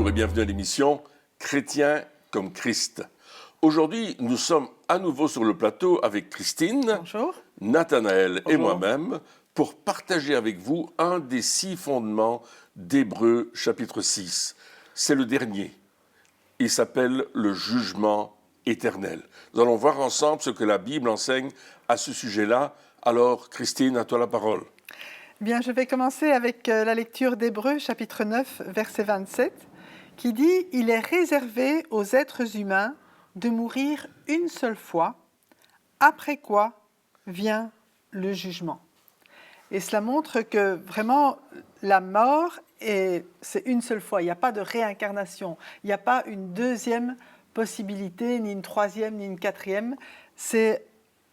Bonjour et bienvenue à l'émission Chrétien comme Christ. Aujourd'hui, nous sommes à nouveau sur le plateau avec Christine, Bonjour. Nathanaël et Bonjour. moi-même pour partager avec vous un des 6 fondements d'Hébreux chapitre 6. C'est le dernier. Il s'appelle le jugement éternel. Nous allons voir ensemble ce que la Bible enseigne à ce sujet-là. Alors, Christine, à toi la parole. Bien, je vais commencer avec la lecture d'Hébreux, chapitre 9, verset 27, qui dit « Il est réservé aux êtres humains de mourir une seule fois, après quoi vient le jugement. » Et cela montre que vraiment, la mort, c'est une seule fois. Il n'y a pas de réincarnation. Il n'y a pas une deuxième possibilité, ni une troisième, ni une quatrième. C'est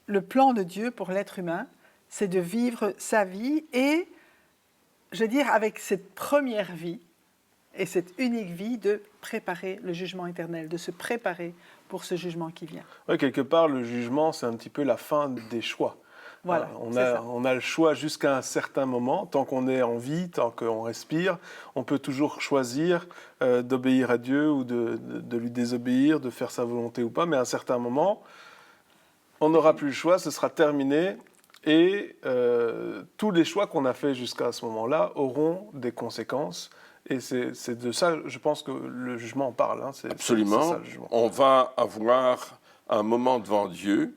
le plan de Dieu pour l'être humain. C'est de vivre sa vie et, je veux dire, avec cette première vie et cette unique vie, de préparer le jugement éternel, de se préparer pour ce jugement qui vient. Oui, quelque part, le jugement, c'est un petit peu la fin des choix. Voilà, on a le choix jusqu'à un certain moment. Tant qu'on est en vie, tant qu'on respire, on peut toujours choisir d'obéir à Dieu ou de lui désobéir, de faire sa volonté ou pas. Mais à un certain moment, on n'aura plus le choix, ce sera terminé. Et tous les choix qu'on a faits jusqu'à ce moment-là auront des conséquences. Et c'est de ça, je pense, que le jugement en parle. Hein. Absolument. C'est ça, le jugement. On va avoir un moment devant Dieu.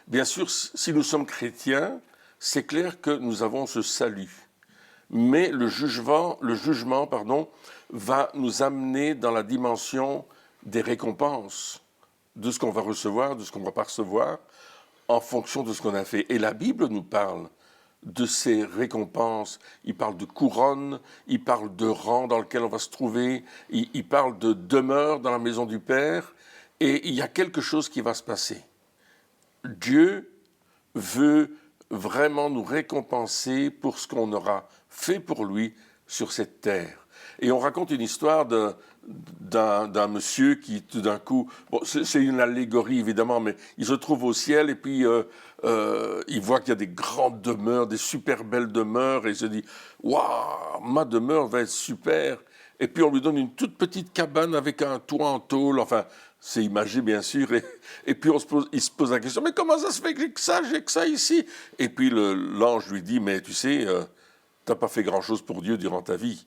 Bien sûr, si nous sommes chrétiens, c'est clair que nous avons ce salut. Mais le jugement, va nous amener dans la dimension des récompenses, de ce qu'on va recevoir, de ce qu'on ne va pas recevoir, en fonction de ce qu'on a fait. Et la Bible nous parle de ces récompenses. Il parle de couronne, il parle de rang dans lequel on va se trouver, il parle de demeure dans la maison du Père, et il y a quelque chose qui va se passer. Dieu veut vraiment nous récompenser pour ce qu'on aura fait pour lui sur cette terre. Et on raconte une histoire d'un monsieur qui, tout d'un coup, bon, c'est une allégorie évidemment, mais il se trouve au ciel et puis il voit qu'il y a des grandes demeures, des super belles demeures, et il se dit « Waouh, ma demeure va être super !» Et puis on lui donne une toute petite cabane avec un toit en tôle, enfin, c'est imagé bien sûr, et puis il se pose la question « Mais comment ça se fait que j'ai que ça ici ?» Et puis l'ange lui dit « Mais tu sais, tu n'as pas fait grand-chose pour Dieu durant ta vie. »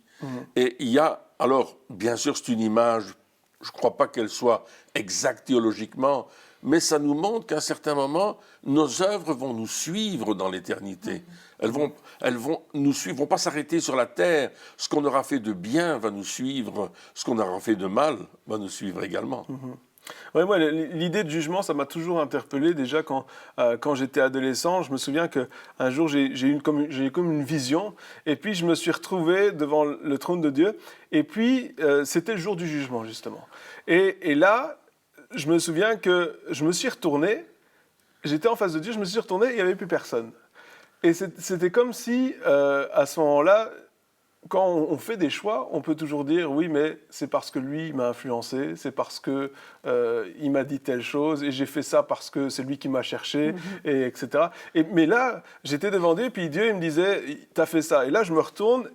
Et il y a, alors, bien sûr, c'est une image, je ne crois pas qu'elle soit exacte théologiquement, mais ça nous montre qu'à un certain moment, nos œuvres vont nous suivre dans l'éternité. Elles vont nous suivre, vont pas s'arrêter sur la terre. Ce qu'on aura fait de bien va nous suivre, ce qu'on aura fait de mal va nous suivre également. Ouais, moi, l'idée de jugement, ça m'a toujours interpellé. Déjà, quand j'étais adolescent, je me souviens qu'un jour, j'ai eu comme une vision. Et puis, je me suis retrouvé devant le trône de Dieu. Et puis, c'était le jour du jugement, justement. Et là, je me souviens que je me suis retourné. J'étais en face de Dieu, je me suis retourné, il n'y avait plus personne. Et c'était comme si, à ce moment-là, quand on fait des choix, on peut toujours dire « oui, mais c'est parce que lui, il m'a influencé, c'est parce que il m'a dit telle chose, et j'ai fait ça parce que c'est lui qui m'a cherché, et etc. » Mais là, j'étais devant Dieu, puis Dieu, il me disait « t'as fait ça ». Et là, je me retourne,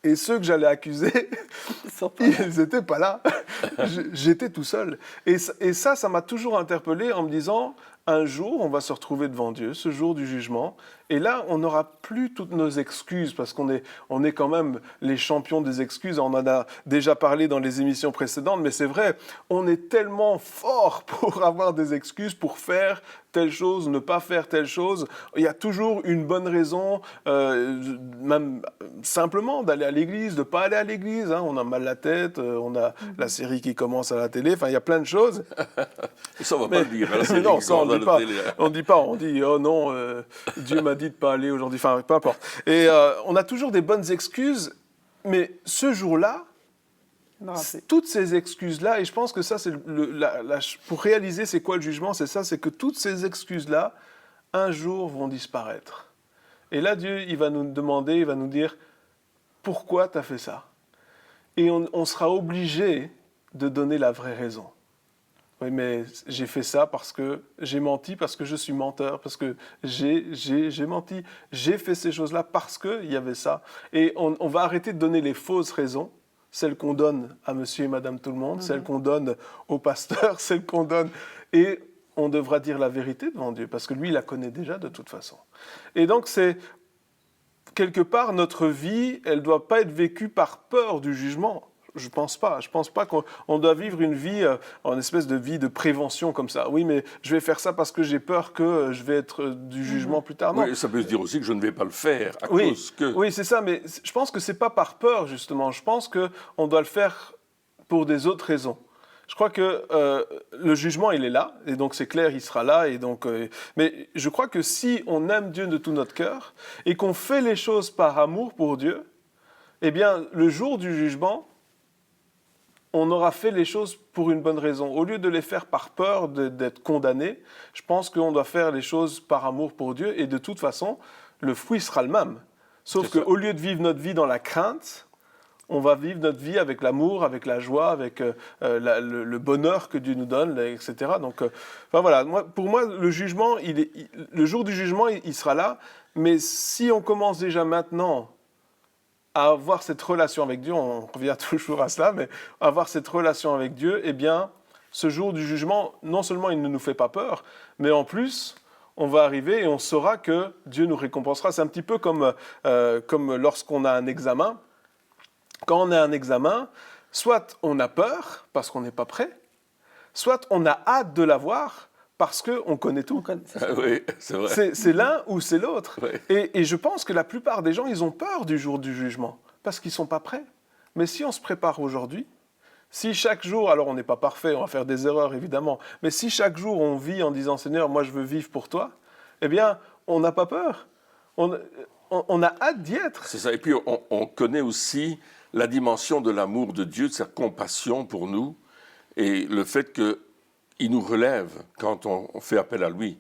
et ceux que j'allais accuser, ils n'étaient pas là. J'étais tout seul. Et ça m'a toujours interpellé en me disant « un jour, on va se retrouver devant Dieu, ce jour du jugement, et là, on n'aura plus toutes nos excuses, parce qu'on est quand même les champions des excuses. On en a déjà parlé dans les émissions précédentes, mais c'est vrai, on est tellement fort pour avoir des excuses, pour faire telle chose, ne pas faire telle chose. Il y a toujours une bonne raison, même simplement d'aller à l'église, de ne pas aller à l'église. Hein. On a mal à la tête, on a la série qui commence à la télé, enfin, il y a plein de choses. Ça, on ne va pas le dire. Hein, non, ça, on ne dit pas. On dit pas, on dit « oh non, Dieu m'a dit de ne pas aller aujourd'hui », enfin, peu importe. Et on a toujours des bonnes excuses, mais ce jour-là, toutes ces excuses-là, et je pense que ça, c'est pour réaliser c'est quoi le jugement, c'est ça, c'est que toutes ces excuses-là, un jour, vont disparaître. Et là, Dieu, il va nous demander, il va nous dire « pourquoi tu as fait ça ?» Et on sera obligé de donner la vraie raison. Oui, mais j'ai fait ça parce que j'ai menti, parce que je suis menteur, parce que j'ai menti. J'ai fait ces choses-là parce qu'il y avait ça. Et on va arrêter de donner les fausses raisons. celle qu'on donne à monsieur et madame tout le monde, celle qu'on donne au pasteur, celle qu'on donne... Et on devra dire la vérité devant Dieu, parce que lui, il la connaît déjà de toute façon. Et donc, c'est quelque part, notre vie, elle ne doit pas être vécue par peur du jugement. Je pense pas. Je pense pas qu'on doit vivre une vie, en espèce de vie de prévention comme ça. Oui, mais je vais faire ça parce que j'ai peur que je vais être du jugement plus tard. Non. Oui, ça peut se dire aussi que je ne vais pas le faire à Oui, cause que... oui, c'est ça. Mais je pense que c'est pas par peur, justement. Je pense qu'on doit le faire pour des autres raisons. Je crois que le jugement, il est là, et donc c'est clair, il sera là. Et donc, mais je crois que si on aime Dieu de tout notre cœur et qu'on fait les choses par amour pour Dieu, eh bien, le jour du jugement, on aura fait les choses pour une bonne raison. Au lieu de les faire par peur d'être condamné, je pense qu'on doit faire les choses par amour pour Dieu, et de toute façon, le fruit sera le même. Sauf qu'au lieu de vivre notre vie dans la crainte, on va vivre notre vie avec l'amour, avec la joie, avec le bonheur que Dieu nous donne, etc. Donc, enfin, voilà. Pour moi, le jugement, le jour du jugement, il sera là. Mais si on commence déjà maintenant à avoir cette relation avec Dieu, on revient toujours à cela, mais avoir cette relation avec Dieu, eh bien, ce jour du jugement, non seulement il ne nous fait pas peur, mais en plus, on va arriver et on saura que Dieu nous récompensera. C'est un petit peu comme lorsqu'on a un examen. Quand on a un examen, soit on a peur parce qu'on n'est pas prêt, soit on a hâte de l'avoir parce qu'on connaît tout. Oui, c'est vrai. C'est l'un ou c'est l'autre. Ouais. Et je pense que la plupart des gens, ils ont peur du jour du jugement parce qu'ils ne sont pas prêts. Mais si on se prépare aujourd'hui, si chaque jour, alors on n'est pas parfait, on va faire des erreurs évidemment, mais si chaque jour on vit en disant « Seigneur, moi je veux vivre pour toi », eh bien, on n'a pas peur. On a hâte d'y être. C'est ça. Et puis, on connaît aussi la dimension de l'amour de Dieu, de sa compassion pour nous, et le fait qu'il nous relève quand on fait appel à lui.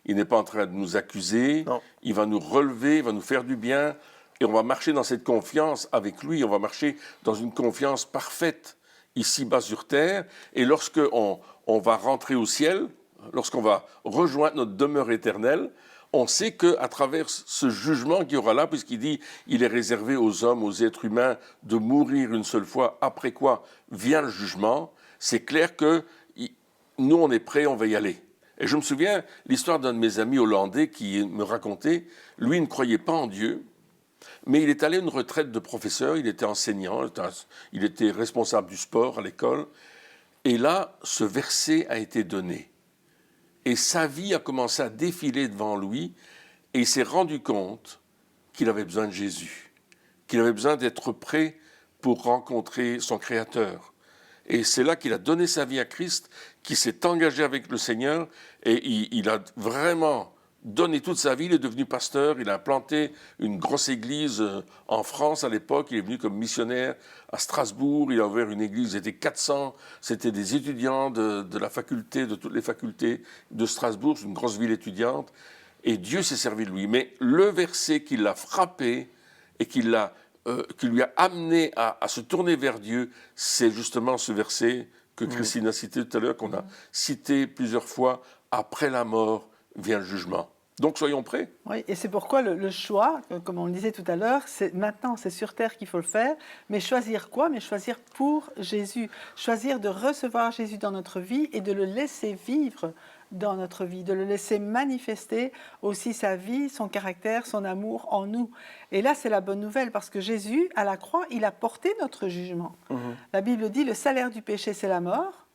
Il n'est pas en train de nous accuser, Non. il va nous relever, il va nous faire du bien, et on va marcher dans cette confiance avec lui, on va marcher dans une confiance parfaite, ici-bas sur terre, et lorsqu'on va rentrer au ciel, lorsqu'on va rejoindre notre demeure éternelle, on sait qu'à travers ce jugement qu'il y aura là, puisqu'il dit il est réservé aux hommes, aux êtres humains, de mourir une seule fois, après quoi vient le jugement, c'est clair que nous, on est prêts, on va y aller. Et je me souviens l'histoire d'un de mes amis hollandais qui me racontait, lui ne croyait pas en Dieu, mais il est allé à une retraite de professeur, il était enseignant, il était responsable du sport à l'école, et là, ce verset a été donné. Et sa vie a commencé à défiler devant lui, et il s'est rendu compte qu'il avait besoin de Jésus, qu'il avait besoin d'être prêt pour rencontrer son Créateur. Et c'est là qu'il a donné sa vie à Christ, qu'il s'est engagé avec le Seigneur, et il a vraiment donné toute sa vie. Il est devenu pasteur, il a implanté une grosse église en France à l'époque, il est venu comme missionnaire à Strasbourg, il a ouvert une église, il était 400, c'était des étudiants de la faculté, de toutes les facultés de Strasbourg, c'est une grosse ville étudiante, et Dieu s'est servi de lui. Mais le verset qui l'a frappé et qui lui a amené à se tourner vers Dieu, c'est justement ce verset que Christine a cité tout à l'heure, qu'on a cité plusieurs fois, « Après la mort vient le jugement ». Donc soyons prêts. Oui, et c'est pourquoi le choix, comme on le disait tout à l'heure, c'est maintenant, c'est sur terre qu'il faut le faire. Mais choisir quoi? Mais choisir pour Jésus. Choisir de recevoir Jésus dans notre vie et de le laisser vivre dans notre vie, de le laisser manifester aussi sa vie, son caractère, son amour en nous. Et là, c'est la bonne nouvelle, parce que Jésus, à la croix, il a porté notre jugement. La Bible dit, le salaire du péché, c'est la mort.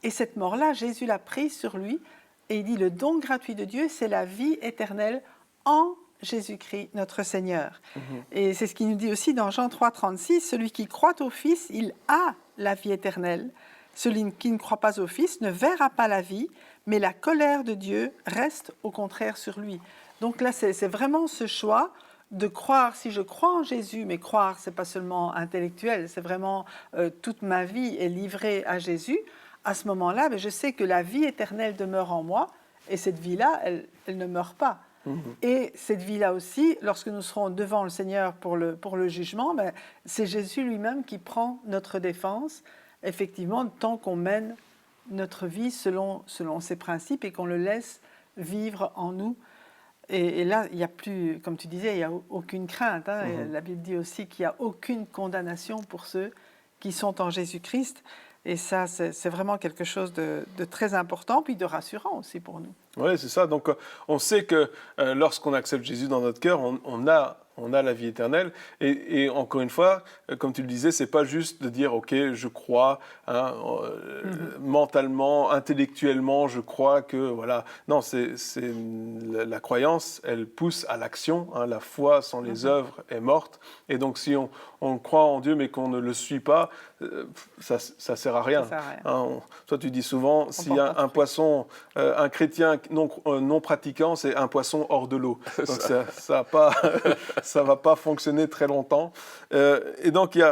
Et cette mort-là, Jésus l'a prise sur lui. Et il dit, le don gratuit de Dieu, c'est la vie éternelle en Jésus-Christ, notre Seigneur. Et c'est ce qu'il nous dit aussi dans Jean 3, 36, celui qui croit au Fils, il a la vie éternelle. Celui qui ne croit pas au Fils ne verra pas la vie, mais la colère de Dieu reste au contraire sur lui. Donc là, c'est vraiment ce choix de croire, si je crois en Jésus, mais croire, c'est pas seulement intellectuel, c'est vraiment toute ma vie est livrée à Jésus. À ce moment-là, je sais que la vie éternelle demeure en moi, et cette vie-là, elle ne meurt pas. Et cette vie-là aussi, lorsque nous serons devant le Seigneur pour le jugement, c'est Jésus lui-même qui prend notre défense, effectivement, tant qu'on mène notre vie selon ses principes et qu'on le laisse vivre en nous. Et là, il n'y a plus, comme tu disais, il n'y a aucune crainte. La Bible dit aussi qu'il n'y a aucune condamnation pour ceux qui sont en Jésus-Christ. Et ça, c'est vraiment quelque chose de très important, puis de rassurant aussi pour nous. Oui, c'est ça. Donc, on sait que lorsqu'on accepte Jésus dans notre cœur, on a la vie éternelle. Et encore une fois, comme tu le disais, c'est pas juste de dire, OK, je crois, hein, mentalement, intellectuellement, je crois que, voilà. Non, la croyance, elle pousse à l'action. Hein, la foi sans les œuvres est morte. Et donc, si on croit en Dieu, mais qu'on ne le suit pas, ça sert à rien. Ça sert à rien. Hein, toi, tu dis souvent, s'il y a un poisson, un chrétien non pratiquant, c'est un poisson hors de l'eau. Donc ça va pas fonctionner très longtemps. Et donc il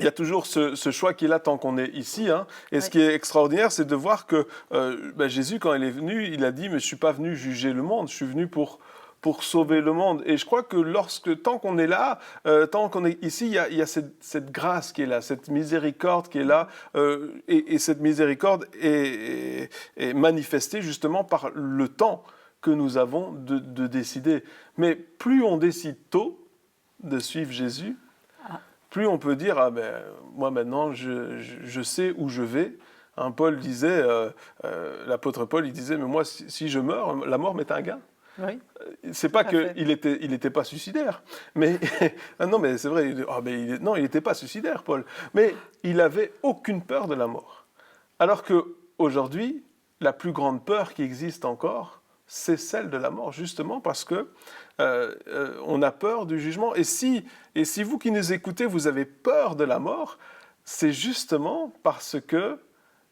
y a toujours ce choix qu'il a tant qu'on est ici. Hein. Et ce qui est extraordinaire, c'est de voir que Jésus, quand il est venu, il a dit, mais je suis pas venu juger le monde, je suis venu pour sauver le monde. Et je crois que tant qu'on est là, tant qu'on est ici, il y a cette grâce qui est là, cette miséricorde qui est là, et cette miséricorde est manifestée justement par le temps que nous avons de décider. Mais plus on décide tôt de suivre Jésus, plus on peut dire, moi maintenant, je sais où je vais. Hein, Paul disait, l'apôtre Paul, il disait, mais moi, si je meurs, la mort m'est un gain. Oui. C'est pas qu'il était pas suicidaire, mais non, mais c'est vrai. Non, il n'était pas suicidaire, Paul. Mais il avait aucune peur de la mort. Alors que aujourd'hui, la plus grande peur qui existe encore, c'est celle de la mort, justement parce que on a peur du jugement. Et si vous qui nous écoutez, vous avez peur de la mort, c'est justement parce que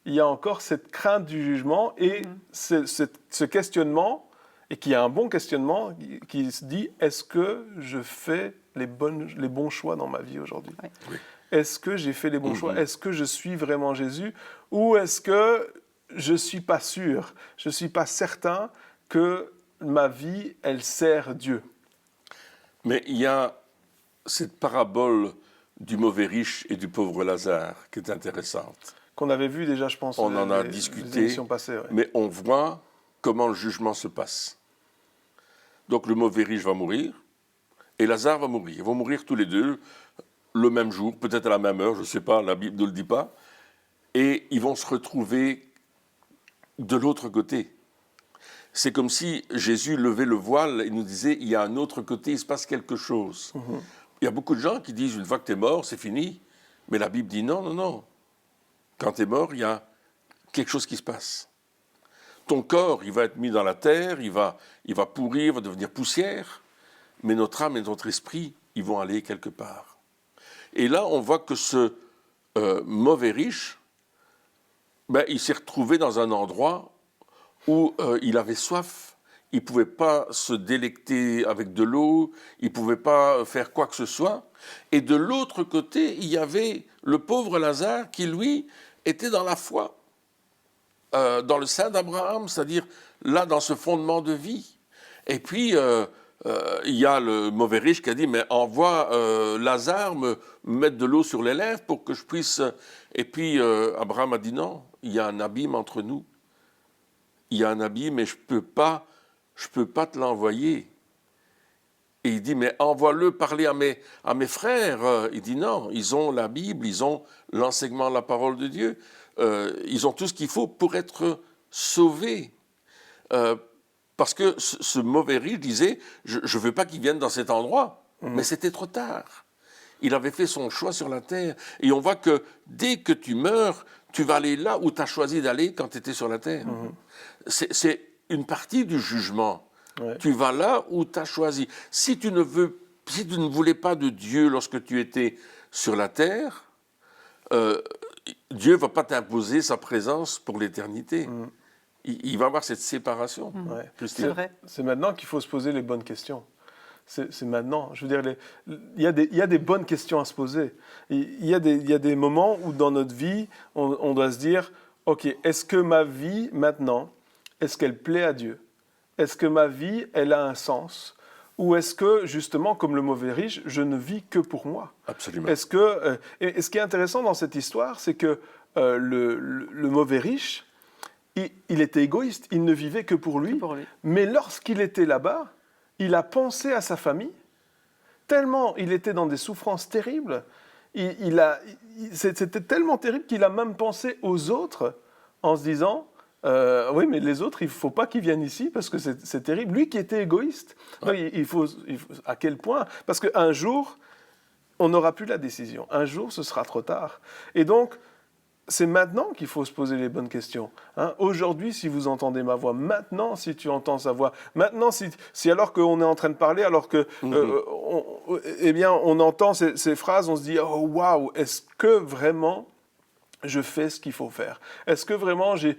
il y a encore cette crainte du jugement et ce questionnement. Et qui a un bon questionnement qui se dit, est-ce que je fais les bons choix dans ma vie aujourd'hui ? Oui. Est-ce que j'ai fait les bons choix ? Est-ce que je suis vraiment Jésus ? Ou est-ce que je ne suis pas sûr ? Je ne suis pas certain que ma vie, elle sert Dieu. Mais il y a cette parabole du mauvais riche et du pauvre Lazare qui est intéressante. Qu'on avait vu déjà, je pense, on en a les discuté, émissions passées. Ouais. Mais on voit comment le jugement se passe. Donc le mauvais riche va mourir et Lazare va mourir. Ils vont mourir tous les deux le même jour, peut-être à la même heure, je ne sais pas, la Bible ne le dit pas. Et ils vont se retrouver de l'autre côté. C'est comme si Jésus levait le voile et nous disait, il y a un autre côté, il se passe quelque chose. Il y a beaucoup de gens qui disent, une fois que tu es mort, c'est fini. Mais la Bible dit non, non, non. Quand tu es mort, il y a quelque chose qui se passe. Ton corps, il va être mis dans la terre, il va pourrir, il va devenir poussière, mais notre âme et notre esprit, ils vont aller quelque part. Et là, on voit que ce mauvais riche, il s'est retrouvé dans un endroit où il avait soif, il ne pouvait pas se délecter avec de l'eau, il ne pouvait pas faire quoi que ce soit. Et de l'autre côté, il y avait le pauvre Lazare qui, lui, était dans la foi. Dans le sein d'Abraham, c'est-à-dire là, dans ce fondement de vie. Et puis, il y a le mauvais riche qui a dit, mais envoie Lazare me mettre de l'eau sur les lèvres pour que je puisse... Et puis, Abraham a dit, non, il y a un abîme entre nous. Il y a un abîme et je peux pas te l'envoyer. Et il dit, mais envoie-le parler à mes frères. Il dit, non, ils ont la Bible, ils ont l'enseignement de la parole de Dieu. Ils ont tout ce qu'il faut pour être sauvés. Parce que ce mauvais riche disait, je ne veux pas qu'il vienne dans cet endroit. Mais c'était trop tard. Il avait fait son choix sur la terre. Et on voit que dès que tu meurs, tu vas aller là où tu as choisi d'aller quand tu étais sur la terre. C'est une partie du jugement. Ouais. Tu vas là où tu as choisi. Si tu ne voulais pas de Dieu lorsque tu étais sur la terre, Dieu ne va pas t'imposer sa présence pour l'éternité. Il va y avoir cette séparation. Ouais. C'est vrai. C'est maintenant qu'il faut se poser les bonnes questions. C'est maintenant. Je veux dire, il y a des bonnes questions à se poser. Il y a des moments où dans notre vie, on doit se dire, OK, est-ce que ma vie, maintenant, est-ce qu'elle plaît à Dieu ? Est-ce que ma vie, elle a un sens ? Ou est-ce que, justement, comme le mauvais riche, je ne vis que pour moi ? Absolument. Est-ce que, et ce qui est intéressant dans cette histoire, c'est que le mauvais riche, il était égoïste, il ne vivait que pour lui. Mais lorsqu'il était là-bas, il a pensé à sa famille, tellement il était dans des souffrances terribles, c'était tellement terrible qu'il a même pensé aux autres en se disant, oui, mais les autres, il ne faut pas qu'ils viennent ici parce que c'est terrible. Lui qui était égoïste, Ouais. il faut, à quel point? Parce qu'un jour, on n'aura plus la décision. Un jour, ce sera trop tard. Et donc, c'est maintenant qu'il faut se poser les bonnes questions. Hein. Aujourd'hui, si vous entendez ma voix, maintenant, si tu entends sa voix, maintenant, si alors qu'on est en train de parler, alors que, eh bien, on entend ces phrases, on se dit, oh waouh, est-ce que vraiment je fais ce qu'il faut faire? Est-ce que vraiment j'ai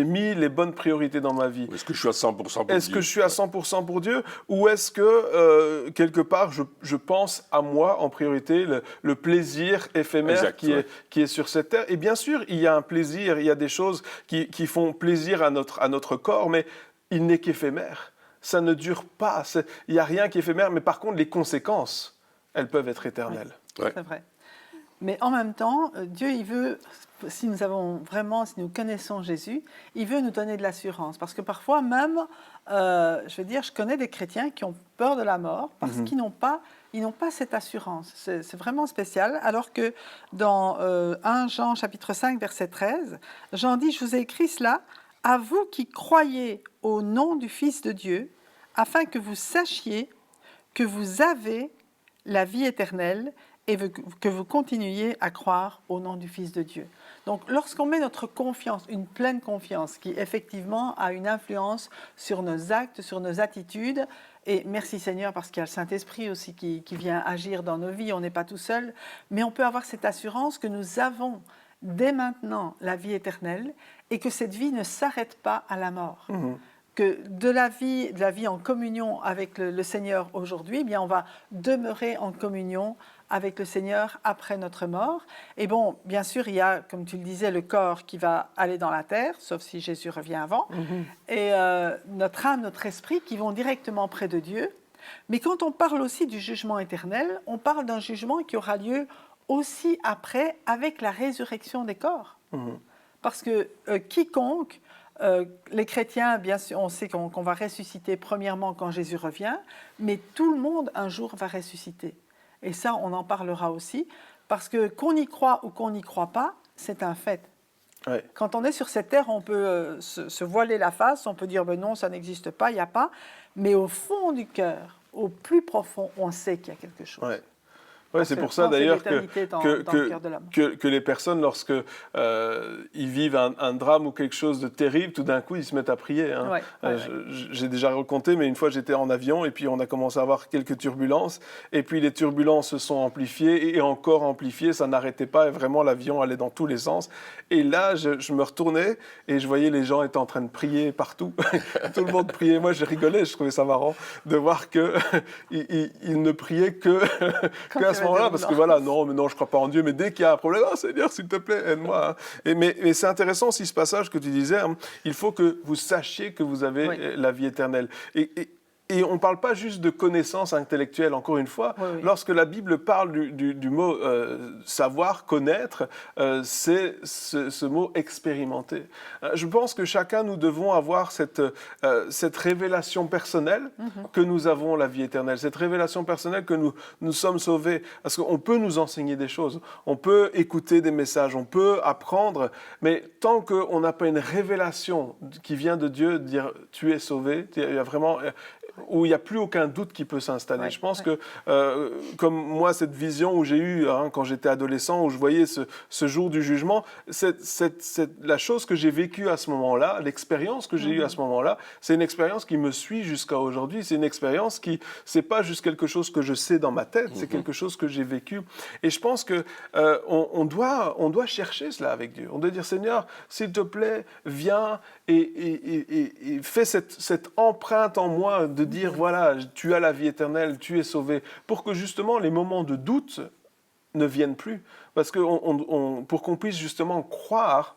mis les bonnes priorités dans ma vie? Est-ce que je suis à 100% pour Dieu? Est-ce que je suis à 100% pour Dieu? Ou est-ce que, quelque part, je pense à moi en priorité, le plaisir éphémère Exact, qui est sur cette terre? Et bien sûr, il y a un plaisir, il y a des choses qui font plaisir à notre corps, mais il n'est qu'éphémère. Ça ne dure pas. Il n'y a rien qui est éphémère, mais par contre, les conséquences, elles peuvent être éternelles. Ouais. C'est vrai. Mais en même temps, Dieu, il veut, si nous connaissons Jésus, il veut nous donner de l'assurance. Parce que parfois même, je connais des chrétiens qui ont peur de la mort parce qu'ils n'ont pas cette assurance. C'est vraiment spécial. Alors que dans 1 Jean chapitre 5, verset 13, Jean dit, je vous ai écrit cela à vous qui croyez au nom du Fils de Dieu, afin que vous sachiez que vous avez la vie éternelle et que vous continuiez à croire au nom du Fils de Dieu. Donc, lorsqu'on met notre confiance, une pleine confiance, qui effectivement a une influence sur nos actes, sur nos attitudes, et merci Seigneur parce qu'il y a le Saint-Esprit aussi qui vient agir dans nos vies, on n'est pas tout seul, mais on peut avoir cette assurance que nous avons dès maintenant la vie éternelle et que cette vie ne s'arrête pas à la mort. Que de la vie en communion avec le Seigneur aujourd'hui, eh bien on va demeurer en communion avec le Seigneur après notre mort. Et bon, bien sûr, il y a, comme tu le disais, le corps qui va aller dans la terre, sauf si Jésus revient avant, et notre âme, notre esprit qui vont directement près de Dieu. Mais quand on parle aussi du jugement éternel, on parle d'un jugement qui aura lieu aussi après, avec la résurrection des corps. Parce que quiconque... les chrétiens, bien sûr, on sait qu'on va ressusciter premièrement quand Jésus revient, mais tout le monde un jour va ressusciter. Et ça, on en parlera aussi, parce que qu'on y croit ou qu'on n'y croit pas, c'est un fait. Ouais. Quand on est sur cette terre, on peut se voiler la face, on peut dire ben non, ça n'existe pas, il n'y a pas, mais au fond du cœur, au plus profond, on sait qu'il y a quelque chose. Ouais. Ouais, c'est pour ça d'ailleurs que les personnes, lorsque ils vivent un drame ou quelque chose de terrible, tout d'un coup, ils se mettent à prier. Hein. J'ai déjà raconté, mais une fois j'étais en avion et puis on a commencé à avoir quelques turbulences. Et puis les turbulences se sont amplifiées et encore amplifiées, ça n'arrêtait pas et vraiment l'avion allait dans tous les sens. Et là, je me retournais et je voyais les gens étaient en train de prier partout. Tout le monde priait. Moi, je rigolais, je trouvais ça marrant de voir qu'ils ne priaient qu'à ce moment-là, parce que voilà, non, mais non, je ne crois pas en Dieu, mais dès qu'il y a un problème, oh Seigneur, s'il te plaît, aide-moi. Hein. Mais c'est intéressant aussi ce passage que tu disais, hein, il faut que vous sachiez que vous avez la vie éternelle. Et on ne parle pas juste de connaissance intellectuelle, encore une fois. Lorsque la Bible parle du mot savoir, connaître, c'est ce mot expérimenter. Je pense que chacun, nous devons avoir cette révélation personnelle que nous avons la vie éternelle, cette révélation personnelle que nous sommes sauvés. Parce qu'on peut nous enseigner des choses, on peut écouter des messages, on peut apprendre, mais tant qu'on n'a pas une révélation qui vient de Dieu, de dire « tu es sauvé », il y a vraiment... où il n'y a plus aucun doute qui peut s'installer. Je pense que, comme moi, cette vision où j'ai eue quand j'étais adolescent, où je voyais ce jour du jugement, la chose que j'ai vécue à ce moment-là, l'expérience que j'ai eue à ce moment-là, c'est une expérience qui me suit jusqu'à aujourd'hui. C'est une expérience qui, c'est pas juste quelque chose que je sais dans ma tête, c'est quelque chose que j'ai vécu. Et je pense que on doit chercher cela avec Dieu. On doit dire, Seigneur, s'il te plaît, viens et fais cette empreinte en moi de dire, voilà, tu as la vie éternelle, tu es sauvé, pour que justement les moments de doute ne viennent plus. Parce que pour qu'on puisse justement croire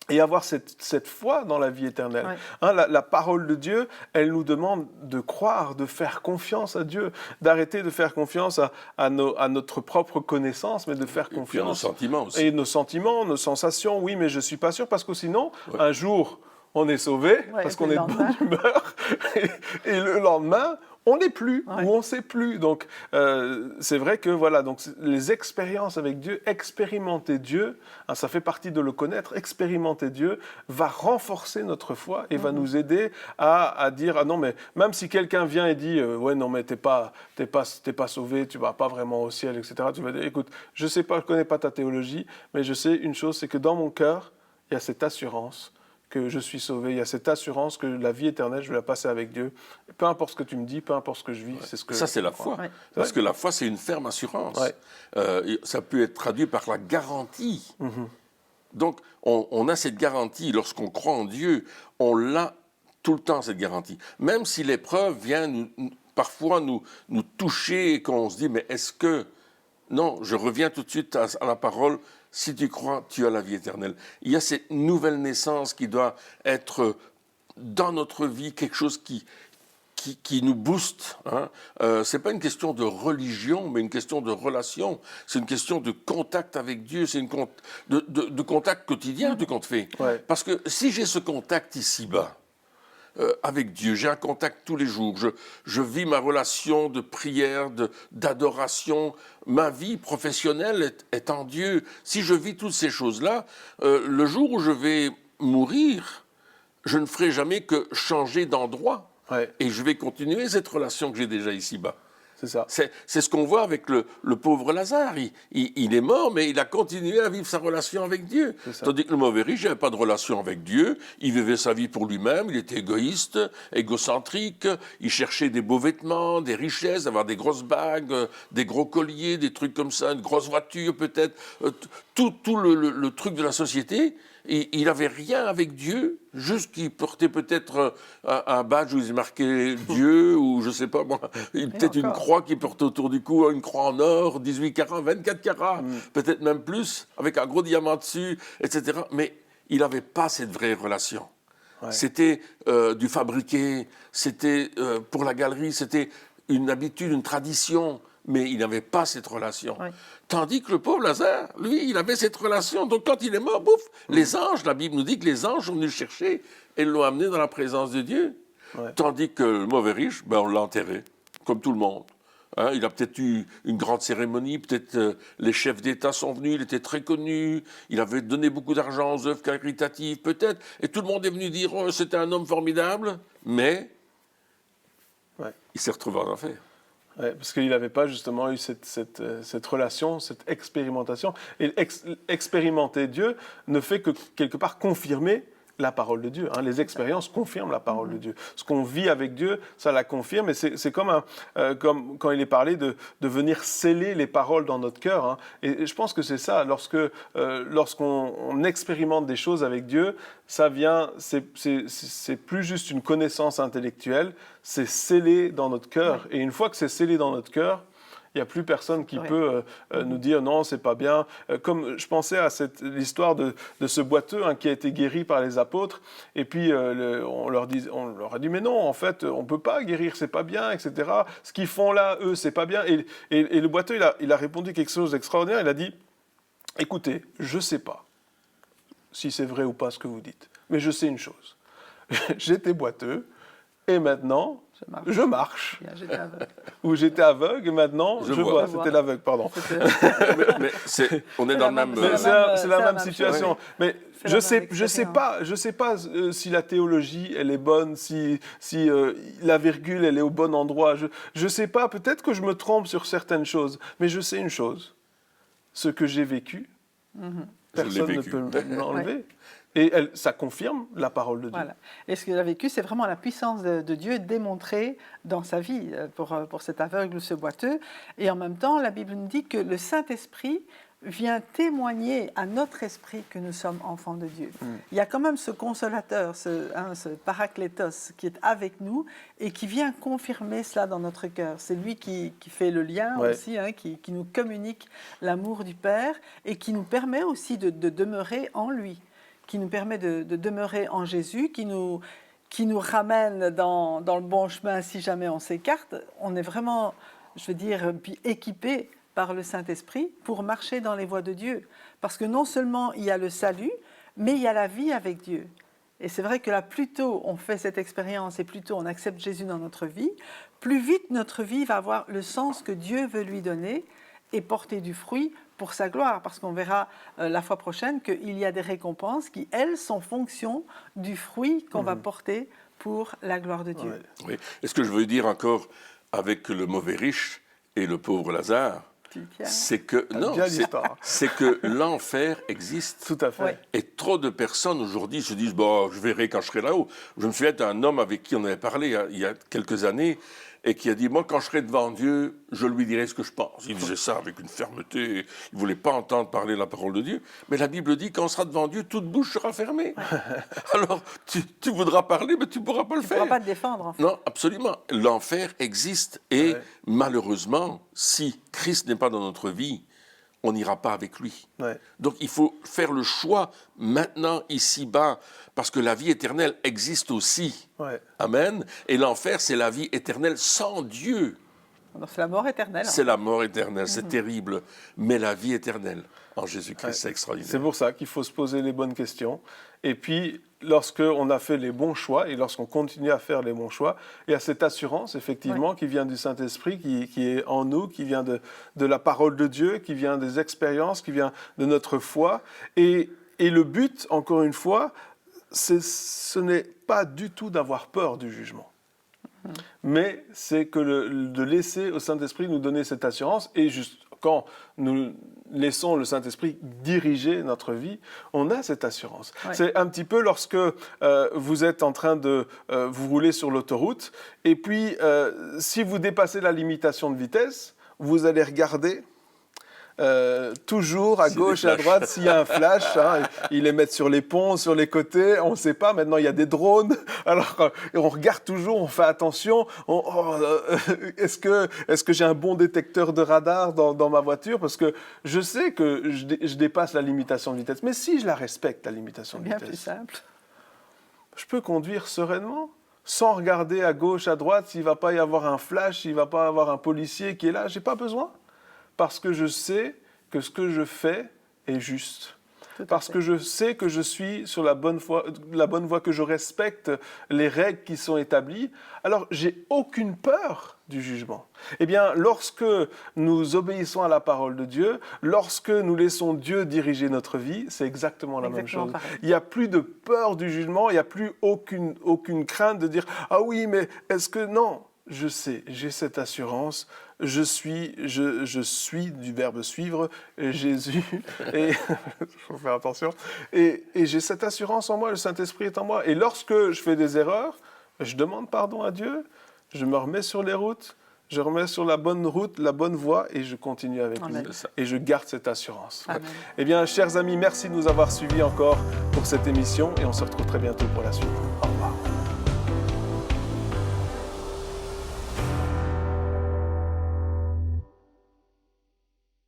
et avoir cette foi dans la vie éternelle. Hein, la parole de Dieu, elle nous demande de croire, de faire confiance à Dieu, d'arrêter de faire confiance à notre propre connaissance, mais de faire confiance... à nos sentiments aussi. Et nos sentiments, nos sensations, oui, mais je ne suis pas sûr, parce que sinon, un jour... on est sauvé parce qu'on est de bonne humeur et le lendemain, on n'est plus, Ouais. ou on ne sait plus. Donc, c'est vrai que voilà, donc les expériences avec Dieu, expérimenter Dieu, hein, ça fait partie de le connaître, expérimenter Dieu va renforcer notre foi et va nous aider à dire, ah non, mais même si quelqu'un vient et dit, ouais, non, mais t'es pas sauvé, tu vas pas vraiment au ciel, etc., tu vas dire, écoute, je sais pas, je connais pas ta théologie, mais je sais une chose, c'est que dans mon cœur, il y a cette assurance que je suis sauvé, il y a cette assurance que la vie éternelle, je vais la passer avec Dieu. Peu importe ce que tu me dis, peu importe ce que je vis, c'est ce que... Ça, c'est la foi. Ouais. Parce que la foi, c'est une ferme assurance. Ouais. Ça peut être traduit par la garantie. Donc, on a cette garantie. Lorsqu'on croit en Dieu, on l'a tout le temps, cette garantie. Même si l'épreuve vient parfois nous toucher et qu'on se dit, mais est-ce que... Non, je reviens tout de suite à la parole. Si tu crois, tu as la vie éternelle. Il y a cette nouvelle naissance qui doit être dans notre vie quelque chose qui nous booste. Hein. Ce n'est pas une question de religion, mais une question de relation. C'est une question de contact avec Dieu. C'est de contact quotidien, tout compte fait. Ouais. Parce que si j'ai ce contact ici-bas, avec Dieu, j'ai un contact tous les jours, je vis ma relation de prière, d'adoration, ma vie professionnelle est en Dieu. Si je vis toutes ces choses-là, le jour où je vais mourir, je ne ferai jamais que changer d'endroit. Ouais. Et je vais continuer cette relation que j'ai déjà ici-bas. C'est ça. C'est ce qu'on voit avec le pauvre Lazare. Il est mort, mais il a continué à vivre sa relation avec Dieu. Tandis que le mauvais riche n'avait pas de relation avec Dieu. Il vivait sa vie pour lui-même. Il était égoïste, égocentrique. Il cherchait des beaux vêtements, des richesses, avoir des grosses bagues, des gros colliers, des trucs comme ça, une grosse voiture peut-être. Tout le truc de la société. Et il n'avait rien avec Dieu, juste qu'il portait peut-être un badge où il marquait Dieu, ou je ne sais pas, bon, peut-être une croix qu'il porte autour du cou, une croix en or, 18 carats, 24 carats, peut-être même plus, avec un gros diamant dessus, etc. Mais il n'avait pas cette vraie relation. Ouais. C'était du fabriqué, c'était pour la galerie, c'était une habitude, une tradition, mais il n'avait pas cette relation. Ouais. Tandis que le pauvre Lazare, lui, il avait cette relation. Donc quand il est mort, bouf, les anges, la Bible nous dit que les anges sont venus le chercher et l'ont amené dans la présence de Dieu. Ouais. Tandis que le mauvais riche, ben, on l'a enterré, comme tout le monde. Hein, il a peut-être eu une grande cérémonie, peut-être les chefs d'État sont venus, il était très connu, il avait donné beaucoup d'argent aux œuvres caritatives, peut-être, et tout le monde est venu dire oh, c'était un homme formidable, mais il s'est retrouvé en enfer. Ouais, parce qu'il n'avait pas justement eu cette relation, cette expérimentation. Et expérimenter Dieu ne fait que quelque part confirmer la parole de Dieu. Hein. Les expériences confirment la parole de Dieu. Ce qu'on vit avec Dieu, ça la confirme. Et c'est comme quand il est parlé de venir sceller les paroles dans notre cœur. Hein. Et je pense que c'est ça. Lorsqu'on expérimente des choses avec Dieu, ça vient. C'est plus juste une connaissance intellectuelle. C'est scellé dans notre cœur. Ouais. Et une fois que c'est scellé dans notre cœur, il n'y a plus personne qui peut nous dire non, c'est pas bien. Comme je pensais à l'histoire de ce boiteux hein, qui a été guéri par les apôtres, et puis on leur a dit mais non, en fait, on ne peut pas guérir, c'est pas bien, etc. Ce qu'ils font là, eux, c'est pas bien. Et le boiteux, il a répondu quelque chose d'extraordinaire. Il a dit écoutez, je ne sais pas si c'est vrai ou pas ce que vous dites, mais je sais une chose. J'étais boiteux, et maintenant, je marche. Ou j'étais aveugle, et maintenant, je vois. C'était l'aveugle, pardon. mais on est dans le même... C'est la même situation. Oui. Mais je sais pas si la théologie, elle est bonne, si la virgule, elle est au bon endroit. Je sais pas, peut-être que je me trompe sur certaines choses, mais je sais une chose. Ce que j'ai vécu, personne ne peut m'enlever. Et ça confirme la parole de Dieu. Voilà. Et ce qu'il a vécu, c'est vraiment la puissance de Dieu démontrée dans sa vie pour cet aveugle ou ce boiteux. Et en même temps, la Bible nous dit que le Saint-Esprit vient témoigner à notre esprit que nous sommes enfants de Dieu. Il y a quand même ce consolateur, ce paraclétos qui est avec nous et qui vient confirmer cela dans notre cœur. C'est lui qui fait le lien aussi, hein, qui nous communique l'amour du Père et qui nous permet aussi de demeurer en lui, qui nous permet de demeurer en Jésus, qui nous ramène dans le bon chemin si jamais on s'écarte. On est vraiment, je veux dire, équipé par le Saint-Esprit pour marcher dans les voies de Dieu. Parce que non seulement il y a le salut, mais il y a la vie avec Dieu. Et c'est vrai que là, plus tôt on fait cette expérience et plus tôt on accepte Jésus dans notre vie, plus vite notre vie va avoir le sens que Dieu veut lui donner et porter du fruit pour sa gloire. Parce qu'on verra la fois prochaine qu'il y a des récompenses qui, elles, sont fonction du fruit qu'on va porter pour la gloire de Dieu. Ouais. Oui. Et ce que je veux dire encore avec le mauvais riche et le pauvre Lazare, c'est que, c'est que l'enfer existe. Tout à fait. Ouais. Et trop de personnes aujourd'hui se disent bon, je verrai quand je serai là-haut. Je me souviens d'un homme avec qui on avait parlé il y a quelques années et qui a dit moi, quand je serai devant Dieu, je lui dirai ce que je pense. Il disait ça avec une fermeté. Il ne voulait pas entendre parler la parole de Dieu. Mais la Bible dit quand on sera devant Dieu, toute bouche sera fermée. Alors, tu voudras parler, mais tu ne pourras pas le faire. Tu ne pourras pas te défendre, en fait. Non, absolument. L'enfer existe. Et malheureusement, si Christ n'est pas dans notre vie, on n'ira pas avec lui. Ouais. Donc il faut faire le choix maintenant, ici-bas, parce que la vie éternelle existe aussi. Ouais. Amen. Et l'enfer, c'est la vie éternelle sans Dieu. Donc c'est la mort éternelle. C'est la mort éternelle, c'est terrible. Mais la vie éternelle en Jésus-Christ, Ouais. c'est extraordinaire. C'est pour ça qu'il faut se poser les bonnes questions. Et puis, lorsqu'on a fait les bons choix et lorsqu'on continue à faire les bons choix, il y a cette assurance, effectivement, qui vient du Saint-Esprit, qui est en nous, qui vient de la parole de Dieu, qui vient des expériences, qui vient de notre foi. Et le but, encore une fois, ce n'est pas du tout d'avoir peur du jugement. Mais c'est que de laisser au Saint-Esprit nous donner cette assurance. Et juste quand nous laissons le Saint-Esprit diriger notre vie, on a cette assurance. Ouais. C'est un petit peu lorsque vous êtes en train de vous rouler sur l'autoroute, et puis si vous dépassez la limitation de vitesse, vous allez regarder toujours à gauche et à droite s'il y a un flash. Ils les mettent sur les ponts, sur les côtés. On ne sait pas. Maintenant, il y a des drones. Alors, on regarde toujours, on fait attention. Est-ce que j'ai un bon détecteur de radar dans ma voiture? Parce que je sais que je dépasse la limitation de vitesse. Mais si je la respecte, la limitation de Bien vitesse, plus simple. je peux conduire sereinement, sans regarder à gauche, à droite, s'il ne va pas y avoir un flash, s'il ne va pas y avoir un policier qui est là. Je n'ai pas besoin. Parce que je sais que ce que je fais est juste. Parce que je sais que je suis sur la bonne voie, que je respecte les règles qui sont établies. Alors, j'ai aucune peur du jugement. Eh bien, lorsque nous obéissons à la parole de Dieu, lorsque nous laissons Dieu diriger notre vie, c'est exactement la même chose. Pareil. Il n'y a plus de peur du jugement, il n'y a plus aucune crainte de dire « Ah oui, mais est-ce que… » Non, je sais, j'ai cette assurance. Je suis du verbe suivre, Jésus, et il faut faire attention, et j'ai cette assurance en moi, le Saint-Esprit est en moi. Et lorsque je fais des erreurs, je demande pardon à Dieu, je me remets sur les routes, je remets sur la bonne route, la bonne voie, et je continue avec Amen. lui. Et je garde cette assurance. Amen. Eh bien, chers amis, merci de nous avoir suivis encore pour cette émission, et on se retrouve très bientôt pour la suite. Au revoir.